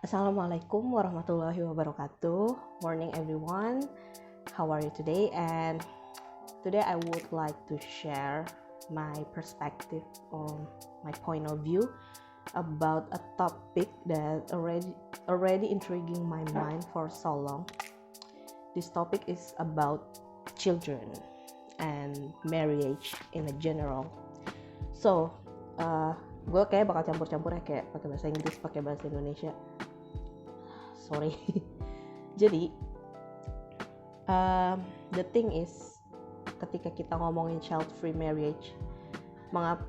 Assalamualaikum warahmatullahi wabarakatuh. Morning everyone. How are you today? And today I would like to share my perspective on my point of view about a topic that already intriguing my mind for so long. This topic is about children and marriage in a general. So, gue kayak bakal campur-campur ya, kayak pakai bahasa Inggris, pakai bahasa Indonesia. Sorry. Jadi, the thing is, ketika kita ngomongin child-free marriage,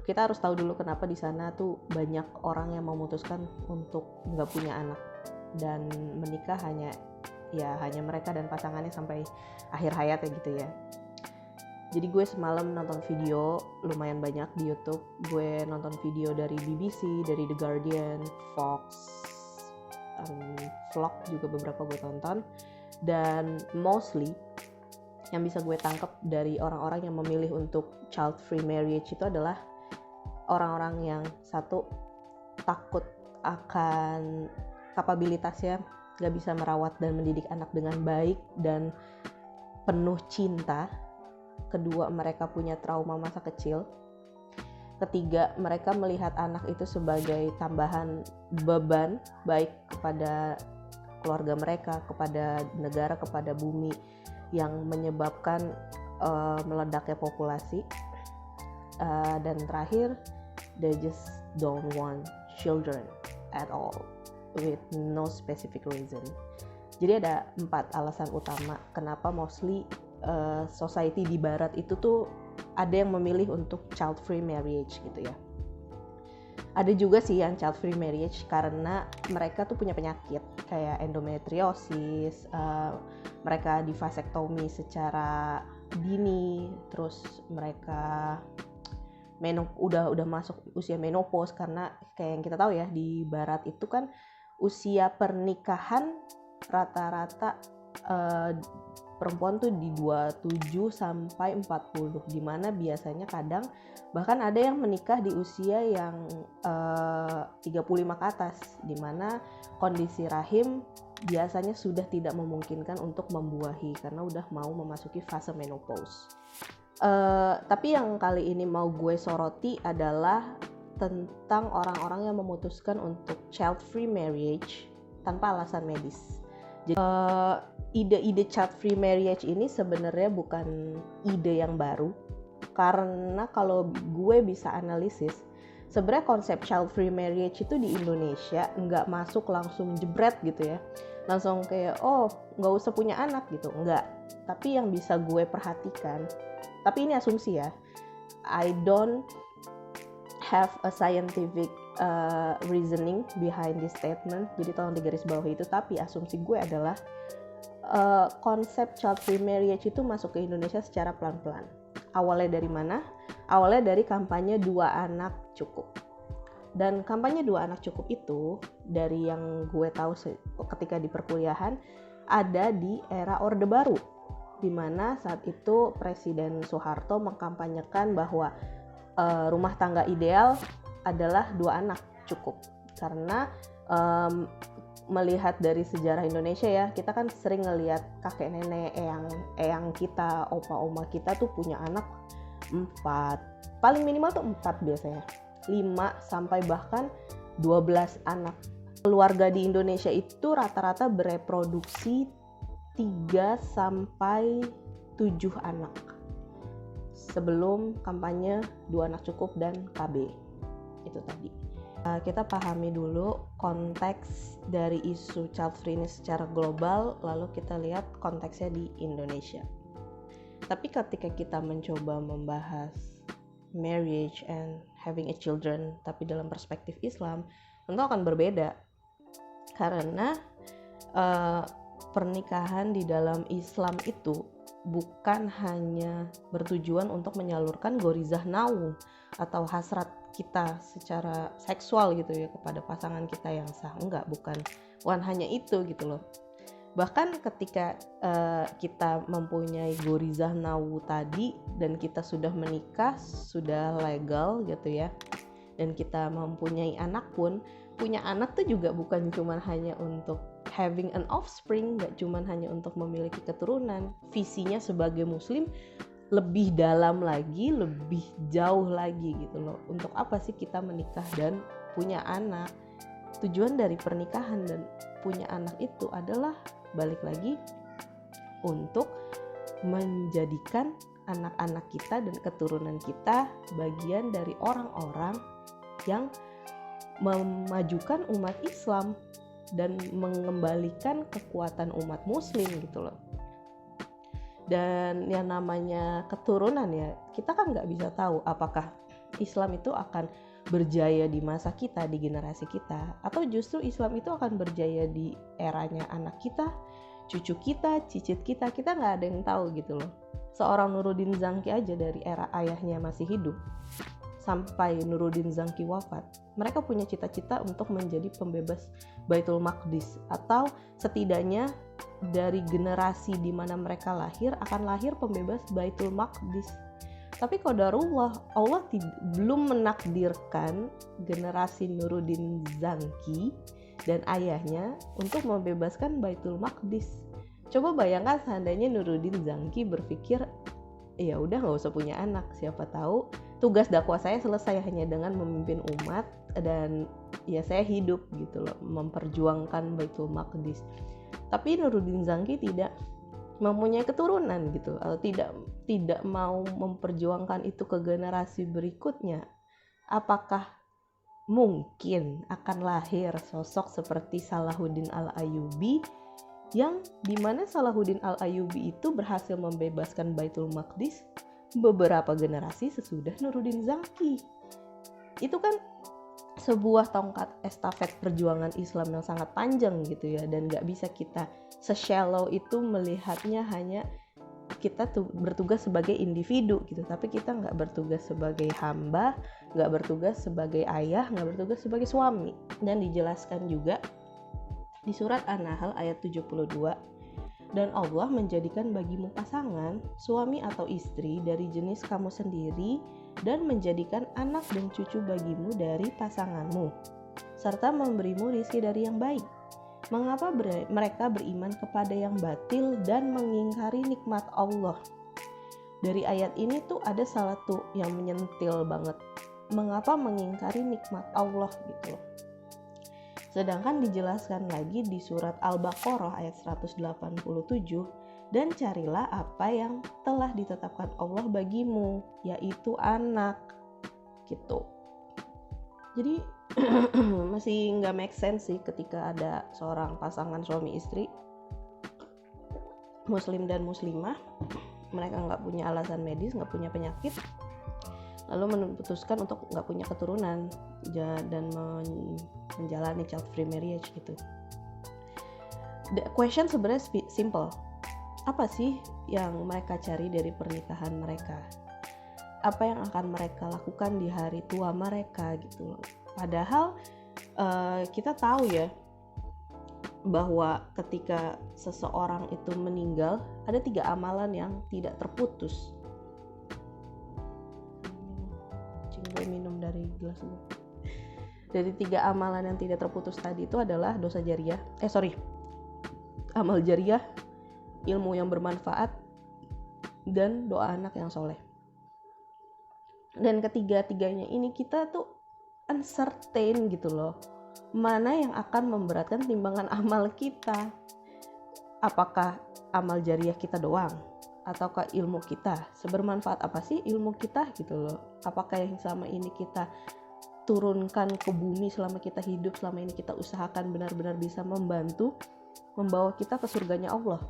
kita harus tahu dulu kenapa di sana tuh banyak orang yang memutuskan untuk nggak punya anak dan menikah hanya mereka dan pasangannya sampai akhir hayatnya gitu ya. Jadi gue semalam nonton video lumayan banyak di YouTube. Gue nonton video dari BBC, dari The Guardian, Fox, vlog juga beberapa gue tonton. Dan mostly yang bisa gue tangkap dari orang-orang yang memilih untuk child-free marriage itu adalah orang-orang yang satu, takut akan kapabilitasnya gak bisa merawat dan mendidik anak dengan baik dan penuh cinta. Kedua, mereka punya trauma masa kecil. Ketiga, mereka melihat anak itu sebagai tambahan beban, baik kepada keluarga mereka, kepada negara, kepada bumi, yang menyebabkan meledaknya populasi. Dan terakhir, they just don't want children at all, with no specific reason. Jadi ada 4 alasan utama kenapa mostly society di barat itu tuh ada yang memilih untuk child-free marriage gitu ya. Ada juga sih yang child-free marriage karena mereka tuh punya penyakit kayak endometriosis, mereka di vasektomi secara dini, terus mereka udah masuk usia menopause, karena kayak yang kita tahu ya di barat itu kan usia pernikahan rata-rata perempuan tuh di 27 sampai 40, dimana biasanya kadang bahkan ada yang menikah di usia yang 35 ke atas, dimana kondisi rahim biasanya sudah tidak memungkinkan untuk membuahi karena udah mau memasuki fase menopause. Tapi yang kali ini mau gue soroti adalah tentang orang-orang yang memutuskan untuk child-free marriage tanpa alasan medis. Jadi, ide-ide child-free marriage ini sebenarnya bukan ide yang baru, karena kalau gue bisa analisis, sebenarnya konsep child-free marriage itu di Indonesia nggak masuk langsung jebret gitu ya, langsung kayak nggak usah punya anak gitu, nggak. Tapi yang bisa gue perhatikan, tapi ini asumsi ya, I don't have a scientific reasoning behind this statement, jadi tolong digarisbawahi itu. Tapi asumsi gue adalah konsep child-free marriage itu masuk ke Indonesia secara pelan-pelan. Awalnya dari mana? Awalnya dari kampanye 2 anak cukup. Dan kampanye 2 anak cukup itu, dari yang gue tahu ketika di perkuliahan, ada di era Orde Baru, di mana saat itu Presiden Soeharto mengkampanyekan bahwa rumah tangga ideal adalah 2 anak cukup. Karena melihat dari sejarah Indonesia ya, kita kan sering ngelihat kakek nenek, eyang kita, opa oma kita tuh punya anak 4, paling minimal tuh 4 biasanya, 5 sampai bahkan 12 anak. Keluarga di Indonesia itu rata-rata bereproduksi 3 sampai 7 anak sebelum kampanye 2 anak cukup dan KB itu tadi. Kita pahami dulu konteks dari isu child free ini secara global, lalu kita lihat konteksnya di Indonesia. Tapi ketika kita mencoba membahas marriage and having a children tapi dalam perspektif Islam, tentu akan berbeda. Karena pernikahan di dalam Islam itu bukan hanya bertujuan untuk menyalurkan gorizah naum atau hasrat kita secara seksual gitu ya kepada pasangan kita yang sah. Bukan hanya itu gitu loh. Bahkan ketika kita mempunyai gorizah naum tadi dan kita sudah menikah, sudah legal gitu ya, dan kita mempunyai anak pun, punya anak tuh juga bukan cuman hanya untuk having an offspring, nggak cuman hanya untuk memiliki keturunan. Visinya sebagai muslim lebih dalam lagi, lebih jauh lagi gitu loh. Untuk apa sih kita menikah dan punya anak? Tujuan dari pernikahan dan punya anak itu adalah balik lagi untuk menjadikan anak-anak kita dan keturunan kita bagian dari orang-orang yang memajukan umat Islam dan mengembalikan kekuatan umat muslim gitu loh. Dan yang namanya keturunan ya, kita kan nggak bisa tahu apakah Islam itu akan berjaya di masa kita, di generasi kita, atau justru Islam itu akan berjaya di eranya anak kita, cucu kita, cicit kita nggak ada yang tahu gitu loh. Seorang Nuruddin Zangki aja dari era ayahnya masih hidup sampai Nuruddin Zangki wafat, mereka punya cita-cita untuk menjadi pembebas Baitul Maqdis, atau setidaknya dari generasi di mana mereka lahir akan lahir pembebas Baitul Maqdis. Tapi qadarullah, Allah belum menakdirkan generasi Nuruddin Zangki dan ayahnya untuk membebaskan Baitul Maqdis. Coba bayangkan seandainya Nuruddin Zangki berpikir, ya udah nggak usah punya anak, siapa tahu tugas dakwah saya selesai hanya dengan memimpin umat dan ya saya hidup gitu loh, memperjuangkan Baitul Maqdis. Tapi Nuruddin Zangki tidak mempunyai keturunan gitu, atau tidak mau memperjuangkan itu ke generasi berikutnya. Apakah mungkin akan lahir sosok seperti Salahuddin Al-Ayyubi, yang dimana Salahuddin Al-Ayyubi itu berhasil membebaskan Baitul Maqdis beberapa generasi sesudah Nuruddin Zangki? Itu kan sebuah tongkat estafet perjuangan Islam yang sangat panjang gitu ya, dan gak bisa kita se-shallow itu melihatnya hanya kita tuh bertugas sebagai individu gitu, tapi kita gak bertugas sebagai hamba, gak bertugas sebagai ayah, gak bertugas sebagai suami. Dan dijelaskan juga di surat An-Nahl ayat 72, dan Allah menjadikan bagimu pasangan, suami atau istri dari jenis kamu sendiri, dan menjadikan anak dan cucu bagimu dari pasanganmu, serta memberimu rizki dari yang baik. Mengapa mereka beriman kepada yang batil dan mengingkari nikmat Allah? Dari ayat ini tuh ada satu yang menyentil banget. Mengapa mengingkari nikmat Allah gitu loh. Sedangkan dijelaskan lagi di surat Al-Baqarah ayat 187, dan carilah apa yang telah ditetapkan Allah bagimu, yaitu anak gitu. Jadi masih nggak make sense sih ketika ada seorang pasangan suami istri muslim dan muslimah, mereka nggak punya alasan medis, nggak punya penyakit, lalu memutuskan untuk nggak punya keturunan dan menjalani child free marriage gitu. The question sebenarnya simple. Apa sih yang mereka cari dari pernikahan mereka? Apa yang akan mereka lakukan di hari tua mereka gitu loh. Padahal kita tahu ya bahwa ketika seseorang itu meninggal, ada 3 amalan yang tidak terputus. Gue minum dari gelas gue. Dari 3 amalan yang tidak terputus tadi itu adalah dosa jariah, amal jariah, ilmu yang bermanfaat, dan doa anak yang soleh. Dan ketiga-tiganya ini kita tuh uncertain gitu loh, mana yang akan memberatkan timbangan amal kita. Apakah amal jariah kita doang, ataukah ilmu kita? Sebermanfaat apa sih ilmu kita gitu loh? Apakah yang selama ini kita turunkan ke bumi, selama kita hidup, selama ini kita usahakan benar-benar bisa membawa kita ke surganya Allah?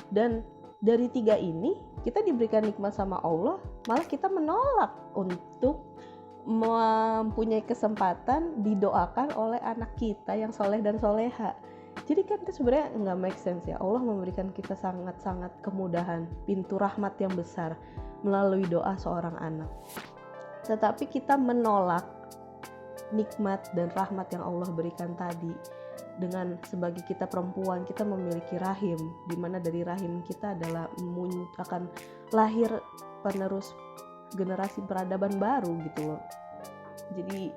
Dan dari 3 ini kita diberikan nikmat sama Allah, malah kita menolak untuk mempunyai kesempatan didoakan oleh anak kita yang soleh dan soleha. Jadi kan itu sebenarnya nggak make sense ya. Allah memberikan kita sangat-sangat kemudahan, pintu rahmat yang besar melalui doa seorang anak. Tetapi kita menolak nikmat dan rahmat yang Allah berikan tadi. Dengan sebagai kita perempuan, kita memiliki rahim, di mana dari rahim kita adalah akan lahir penerus generasi peradaban baru gitu loh. Jadi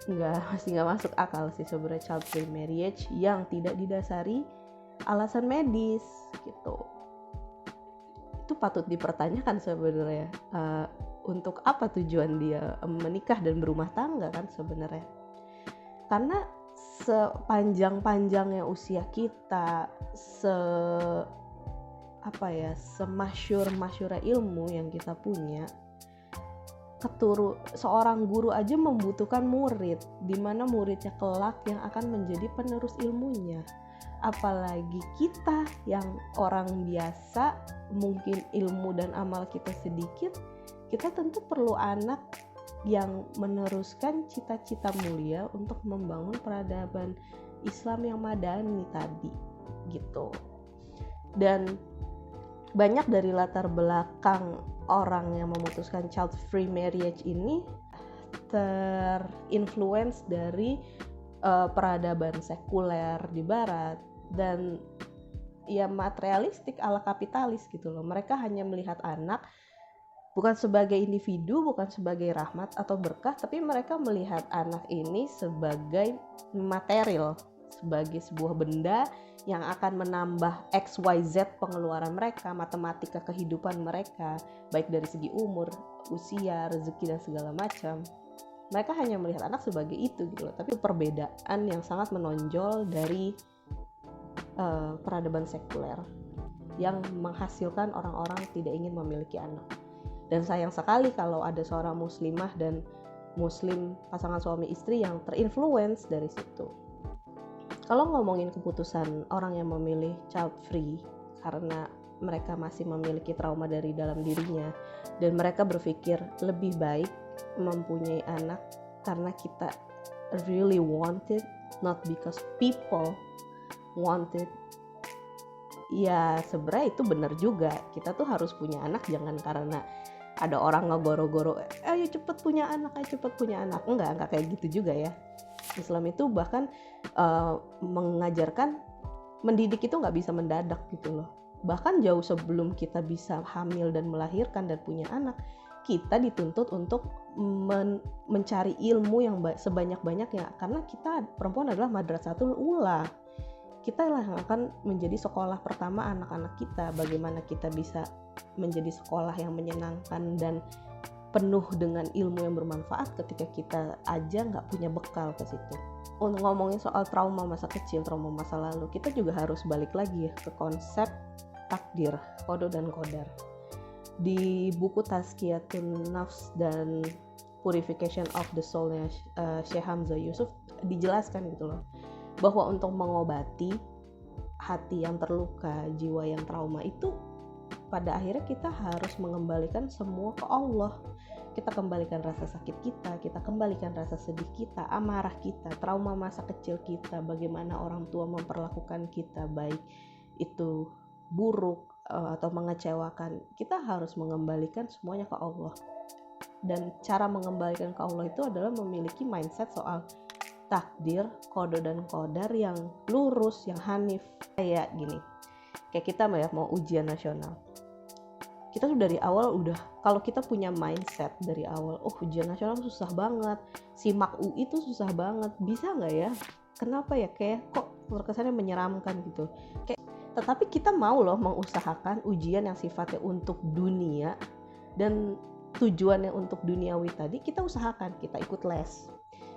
masih nggak masuk akal sih sebenarnya child free marriage yang tidak didasari alasan medis gitu. Itu patut dipertanyakan sebenarnya, untuk apa tujuan dia menikah dan berumah tangga kan sebenarnya. Karena sepanjang-panjangnya usia kita, semasyur-masyurnya ilmu yang kita punya, seorang guru aja membutuhkan murid, di mana muridnya kelak yang akan menjadi penerus ilmunya. Apalagi kita yang orang biasa, mungkin ilmu dan amal kita sedikit, kita tentu perlu anak yang meneruskan cita-cita mulia untuk membangun peradaban Islam yang madani tadi gitu. Dan banyak dari latar belakang orang yang memutuskan child free marriage ini terinfluence dari peradaban sekuler di barat dan ya materialistik ala kapitalis gitu loh. Mereka hanya melihat anak bukan sebagai individu, bukan sebagai rahmat atau berkah, tapi mereka melihat anak ini sebagai material, sebagai sebuah benda yang akan menambah XYZ pengeluaran mereka, matematika kehidupan mereka, baik dari segi umur, usia, rezeki dan segala macam. Mereka hanya melihat anak sebagai itu gitu loh. Tapi perbedaan yang sangat menonjol dari peradaban sekuler yang menghasilkan orang-orang tidak ingin memiliki anak. Dan sayang sekali kalau ada seorang muslimah dan muslim pasangan suami istri yang terinfluence dari situ. Kalau ngomongin keputusan orang yang memilih child free karena mereka masih memiliki trauma dari dalam dirinya dan mereka berpikir lebih baik mempunyai anak karena kita really want it, not because people want it. Ya sebenarnya itu benar juga, kita tuh harus punya anak jangan karena ada orang ngegoro-goro, ayo cepet punya anak. Enggak kayak gitu juga ya. Islam itu bahkan mengajarkan mendidik itu nggak bisa mendadak gitu loh. Bahkan jauh sebelum kita bisa hamil dan melahirkan dan punya anak, kita dituntut untuk mencari ilmu yang sebanyak-banyaknya, karena kita perempuan adalah madrasatul ula. Kita lah yang akan menjadi sekolah pertama anak-anak kita. Bagaimana kita bisa menjadi sekolah yang menyenangkan dan penuh dengan ilmu yang bermanfaat ketika kita aja nggak punya bekal ke situ. Untuk ngomongin soal trauma masa kecil, trauma masa lalu, kita juga harus balik lagi ya ke konsep takdir, qada dan qadar. Di buku Tazkiyatun Nafs dan Purification of the Soul-nya Syekh Hamzah Yusuf dijelaskan gitu loh, bahwa untuk mengobati hati yang terluka, jiwa yang trauma itu pada akhirnya kita harus mengembalikan semua ke Allah. Kita kembalikan rasa sakit kita kembalikan rasa sedih kita, amarah kita, trauma masa kecil kita, bagaimana orang tua memperlakukan kita baik itu buruk atau mengecewakan. Kita harus mengembalikan semuanya ke Allah. Dan cara mengembalikan ke Allah itu adalah memiliki mindset soal takdir, qada dan qadar yang lurus, yang hanif. Kayak gini, kayak kita mau ujian nasional, kita tuh dari awal kalau kita punya mindset dari awal, ujian nasional susah banget, simak UI itu susah banget, bisa nggak ya, kenapa ya, kayak kok terkesannya menyeramkan gitu. Tetapi kita mau loh mengusahakan ujian yang sifatnya untuk dunia dan tujuannya untuk duniawi tadi, kita usahakan, kita ikut les,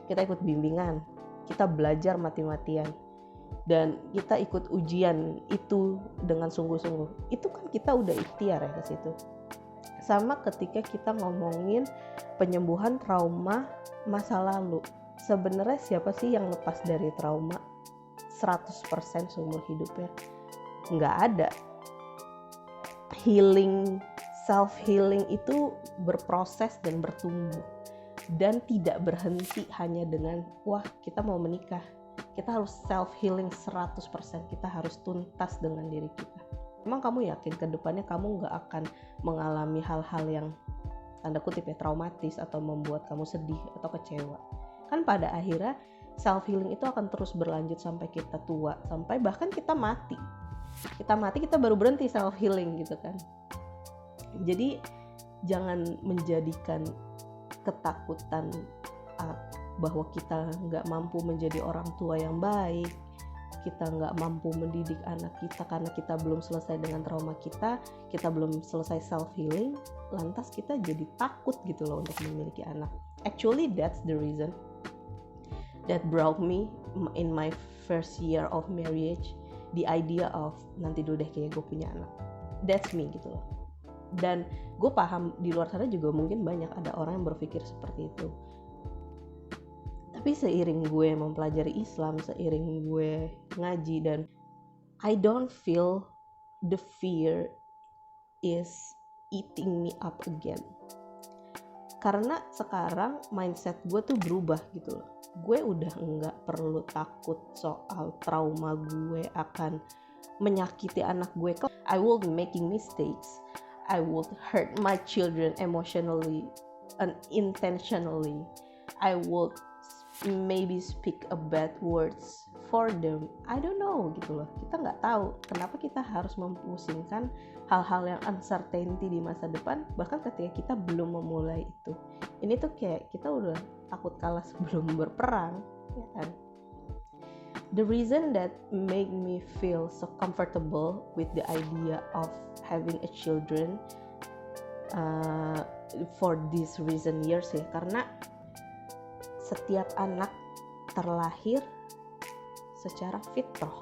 kita ikut bimbingan, kita belajar mati-matian, dan kita ikut ujian itu dengan sungguh-sungguh. Itu kan kita udah ikhtiar ya ke situ. Sama ketika kita ngomongin penyembuhan trauma masa lalu. Sebenarnya siapa sih yang lepas dari trauma 100% seumur hidupnya? Nggak ada. Healing, self-healing itu berproses dan bertumbuh. Dan tidak berhenti hanya dengan, kita mau menikah. Kita harus self-healing 100%. Kita harus tuntas dengan diri kita. Emang kamu yakin ke depannya kamu gak akan mengalami hal-hal yang tanda kutip ya traumatis atau membuat kamu sedih atau kecewa? Kan pada akhirnya self-healing itu akan terus berlanjut sampai kita tua, sampai bahkan kita mati. Kita baru berhenti self-healing gitu kan. Jadi jangan menjadikan ketakutan bahwa kita nggak mampu menjadi orang tua yang baik, kita nggak mampu mendidik anak kita karena kita belum selesai dengan trauma kita belum selesai self healing, lantas kita jadi takut gitu loh untuk memiliki anak. Actually that's the reason that brought me in my first year of marriage the idea of nanti dulu deh kayak gue punya anak. That's me gitu loh. Dan gue paham di luar sana juga mungkin banyak ada orang yang berpikir seperti itu. Tapi seiring gue mempelajari Islam, seiring gue ngaji, dan I don't feel the fear is eating me up again. Karena sekarang mindset gue tuh berubah gitu loh. Gue udah nggak perlu takut soal trauma gue akan menyakiti anak gue. I will be making mistakes. I will hurt my children emotionally and intentionally. I will maybe speak a bad words for them. I don't know gitu loh. Kita nggak tahu kenapa kita harus memusingkan hal-hal yang uncertainty di masa depan, bahkan ketika kita belum memulai itu. Ini tuh kayak kita udah takut kalah sebelum berperang, ya kan? The reason that make me feel so comfortable with the idea of having a children for this recent years ya, karena setiap anak terlahir secara fitrah.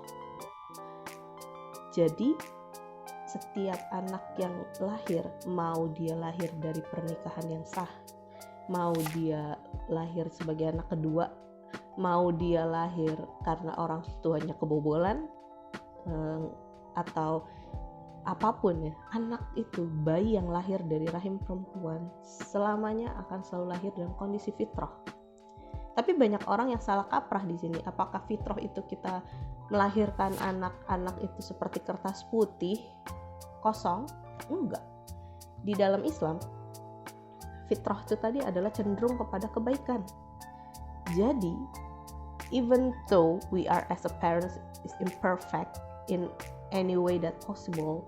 Jadi setiap anak yang lahir, mau dia lahir dari pernikahan yang sah, mau dia lahir sebagai anak kedua, mau dia lahir karena orang tuanya kebobolan, atau apapun ya, anak itu, bayi yang lahir dari rahim perempuan selamanya akan selalu lahir dalam kondisi fitrah. Tapi banyak orang yang salah kaprah di sini. Apakah fitrah itu kita melahirkan anak-anak itu seperti kertas putih kosong? Enggak. Di dalam Islam, fitrah itu tadi adalah cenderung kepada kebaikan. Jadi, even though we are as a parents is imperfect in any way that possible,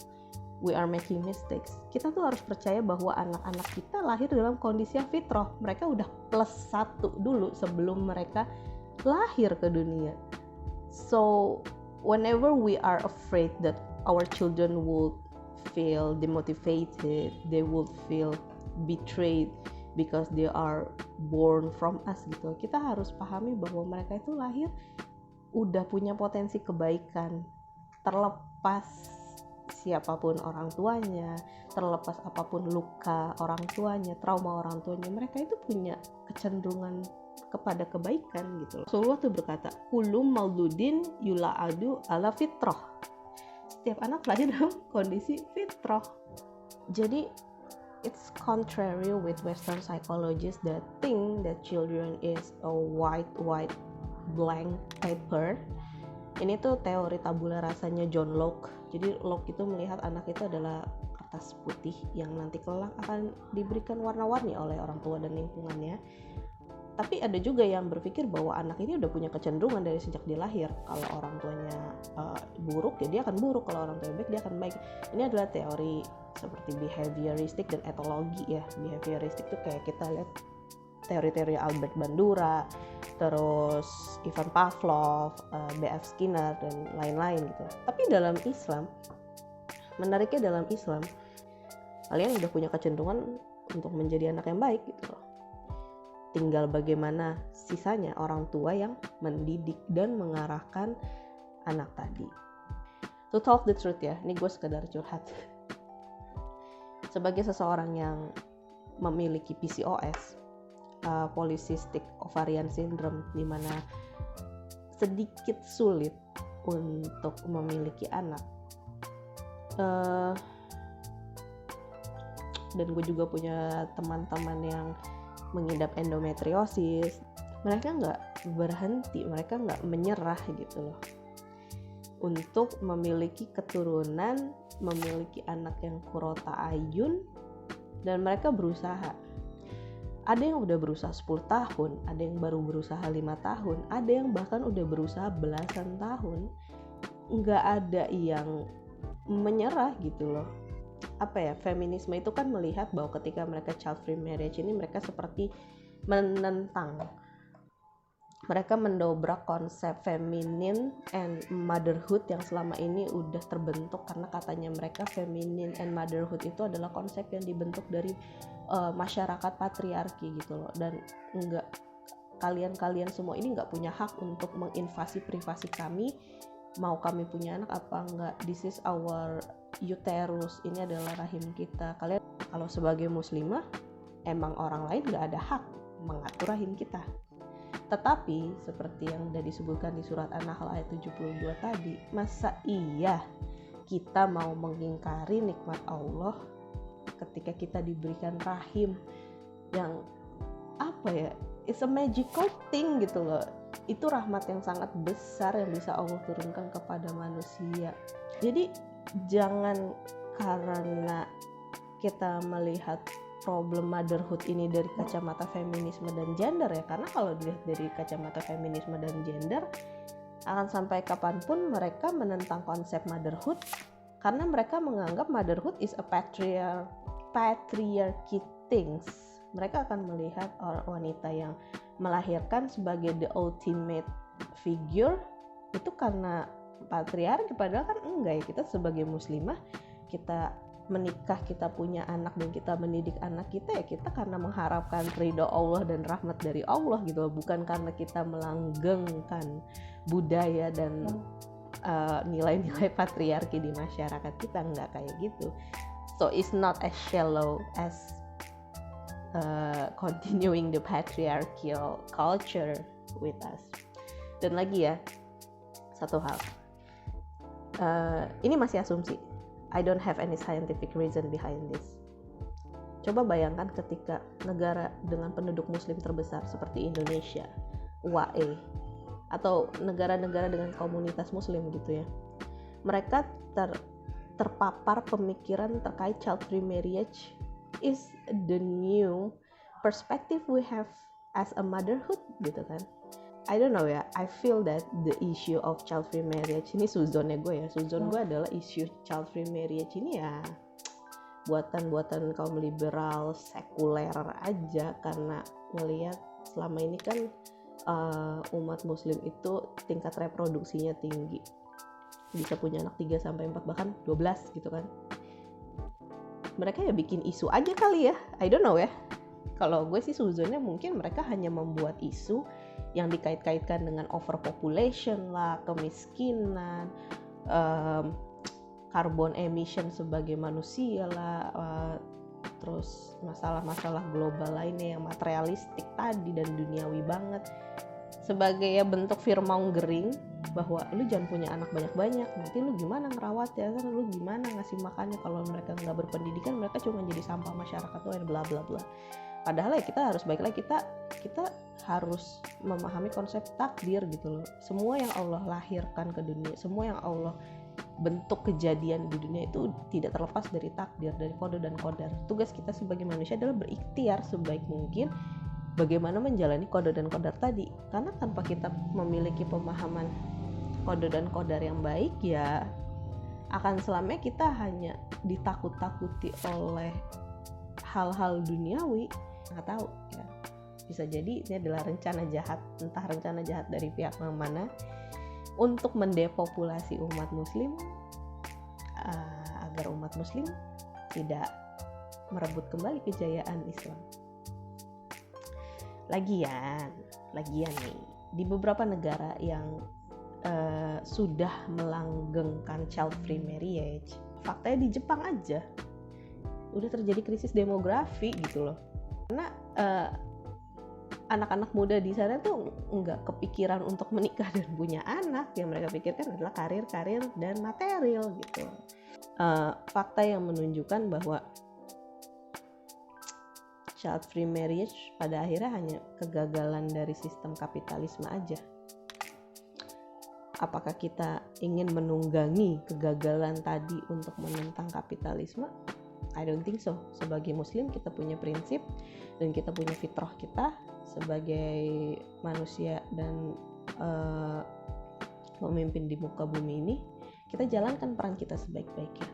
we are making mistakes. Kita tuh harus percaya bahwa anak-anak kita lahir dalam kondisi yang fitrah. Mereka udah +1 dulu sebelum mereka lahir ke dunia. So, whenever we are afraid that our children will feel demotivated, they will feel betrayed because they are born from us gitu, kita harus pahami bahwa mereka itu lahir udah punya potensi kebaikan, terlepas siapapun orang tuanya, terlepas apapun luka orang tuanya, trauma orang tuanya, mereka itu punya kecenderungan kepada kebaikan gitu. Rasulullah tuh berkata, kullu mauludin yula'adu ala fitrah. Setiap anak lahir dalam kondisi fitrah. Jadi it's contrary with Western psychologists that think that children is a white blank paper. Ini tuh teori tabula rasanya John Locke. Jadi Locke itu melihat anak itu adalah kertas putih yang nanti kelak akan diberikan warna-warni oleh orang tua dan lingkungannya. Tapi ada juga yang berpikir bahwa anak ini udah punya kecenderungan dari sejak dia lahir. Kalau orang tuanya buruk, ya dia akan buruk. Kalau orang tuanya baik, dia akan baik. Ini adalah teori seperti behavioristik dan etologi ya. Behavioristik itu kayak kita lihat teori-teori Albert Bandura, terus Ivan Pavlov, B.F. Skinner, dan lain-lain gitu. Tapi dalam Islam, menariknya dalam Islam, kalian udah punya kecenderungan untuk menjadi anak yang baik gitu loh. Tinggal bagaimana sisanya orang tua yang mendidik dan mengarahkan anak tadi. To talk the truth ya, ini gue sekedar curhat. Sebagai seseorang yang memiliki PCOS, polycystic ovarian syndrome, di mana sedikit sulit untuk memiliki anak, dan gue juga punya teman-teman yang mengidap endometriosis. Mereka nggak berhenti, mereka nggak menyerah gitu loh untuk memiliki keturunan, memiliki anak yang kurota ayun, dan mereka berusaha. Ada yang udah berusaha 10 tahun, ada yang baru berusaha 5 tahun, ada yang bahkan udah berusaha belasan tahun. Nggak ada yang menyerah gitu loh. Feminisme itu kan melihat bahwa ketika mereka child free marriage ini, mereka seperti menentang mereka mendobrak konsep feminine and motherhood yang selama ini udah terbentuk, karena katanya mereka feminine and motherhood itu adalah konsep yang dibentuk dari masyarakat patriarki gitu loh, dan enggak, kalian semua ini nggak punya hak untuk menginvasi privasi kami, mau kami punya anak apa enggak, this is our uterus, ini adalah rahim kita. Kalian kalau sebagai muslimah emang orang lain nggak ada hak mengatur rahim kita. Tetapi seperti yang sudah disebutkan di surat An-Nahl ayat 72 tadi, masa iya kita mau mengingkari nikmat Allah ketika kita diberikan rahim yang apa ya, it's a magical thing gitu loh. Itu rahmat yang sangat besar yang bisa Allah turunkan kepada manusia. Jadi jangan karena kita melihat problem motherhood ini dari kacamata feminisme dan gender ya, karena kalau dilihat dari kacamata feminisme dan gender, akan sampai kapanpun mereka menentang konsep motherhood, karena mereka menganggap motherhood is a patriarchy things. Mereka akan melihat wanita yang melahirkan sebagai the ultimate figure itu karena patriarki, padahal kan enggak ya. Kita sebagai muslimah, kita menikah, kita punya anak dan kita mendidik anak kita ya kita karena mengharapkan ridho Allah dan rahmat dari Allah gitu, bukan karena kita melanggengkan budaya dan nilai-nilai patriarki di masyarakat kita, enggak kayak gitu. So it's not as shallow as continuing the patriarchal culture with us. Dan lagi ya, satu hal, ini masih asumsi, I don't have any scientific reason behind this. Coba bayangkan ketika negara dengan penduduk muslim terbesar seperti Indonesia, UAE, atau negara-negara dengan komunitas muslim gitu ya, mereka terpapar pemikiran terkait child free marriage is the new perspective we have as a motherhood gitu kan. I don't know ya, I feel that the issue of child free marriage ini suzonnya gue ya, suzon gue adalah isu child free marriage ini ya buatan kaum liberal sekuler aja, karena ngelihat selama ini kan umat muslim itu tingkat reproduksinya tinggi, bisa punya anak 3-4 bahkan 12 gitu kan. Mereka ya bikin isu aja kali ya, I don't know ya. Kalau gue sih suzonnya mungkin mereka hanya membuat isu yang dikait-kaitkan dengan overpopulation lah, kemiskinan, carbon emission sebagai manusia lah, terus masalah-masalah global lainnya yang materialistik tadi dan duniawi banget, sebagai ya bentuk fearmongering bahwa lu jangan punya anak banyak-banyak, nanti lu gimana ngerawat ya kan, lu gimana ngasih makannya, kalau mereka nggak berpendidikan mereka cuma jadi sampah masyarakat tuh dan bla bla bla. Padahal ya kita harus baiklah, kita harus memahami konsep takdir gitu loh. Semua yang Allah lahirkan ke dunia, semua yang Allah bentuk kejadian di dunia itu tidak terlepas dari takdir, dari kode dan kodar. Tugas kita sebagai manusia adalah berikhtiar sebaik mungkin bagaimana menjalani kode dan kodar tadi. Karena tanpa kita memiliki pemahaman kode dan kodar yang baik, ya akan selamanya kita hanya ditakut-takuti oleh hal-hal duniawi. Nggak tahu ya, bisa jadi ini adalah rencana jahat, entah rencana jahat dari pihak mana untuk mendepopulasi umat muslim, agar umat muslim tidak merebut kembali kejayaan Islam. Lagian nih, di beberapa negara yang sudah melanggengkan child free marriage, faktanya di Jepang aja udah terjadi krisis demografi gitu loh. Karena anak-anak muda di sana tuh nggak kepikiran untuk menikah dan punya anak, yang mereka pikirkan adalah karir dan material gitu. Fakta yang menunjukkan bahwa child free marriage pada akhirnya hanya kegagalan dari sistem kapitalisme aja. Apakah kita ingin menunggangi kegagalan tadi untuk menentang kapitalisme? I don't think so. Sebagai muslim kita punya prinsip dan kita punya fitrah kita sebagai manusia dan pemimpin di muka bumi ini. Kita jalankan peran kita sebaik-baiknya.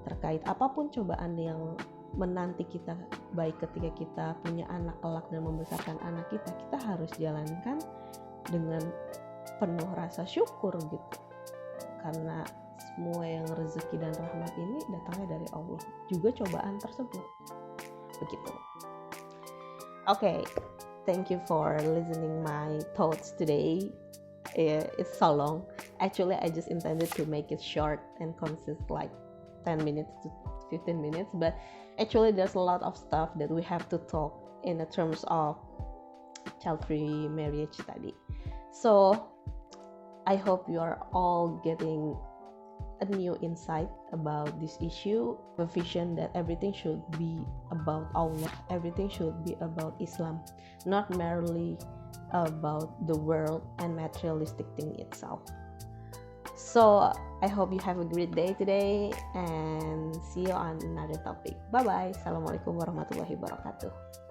Terkait apapun cobaan yang menanti kita baik ketika kita punya anak kelak dan membesarkan anak kita harus jalankan dengan penuh rasa syukur gitu, karena semua yang rezeki dan rahmat ini datangnya dari Allah, juga cobaan tersebut begitu. Okay, thank you for listening my thoughts today. It's so long. Actually, I just intended to make it short and concise, like 10 minutes to 15 minutes, but actually there's a lot of stuff that we have to talk in the terms of child-free marriage tadi. So I hope you are all getting a new insight about this issue, a vision that everything should be about Allah, everything should be about Islam, not merely about the world and materialistic thing itself. So I hope you have a great day today and see you on another topic. Bye bye. Assalamualaikum warahmatullahi wabarakatuh.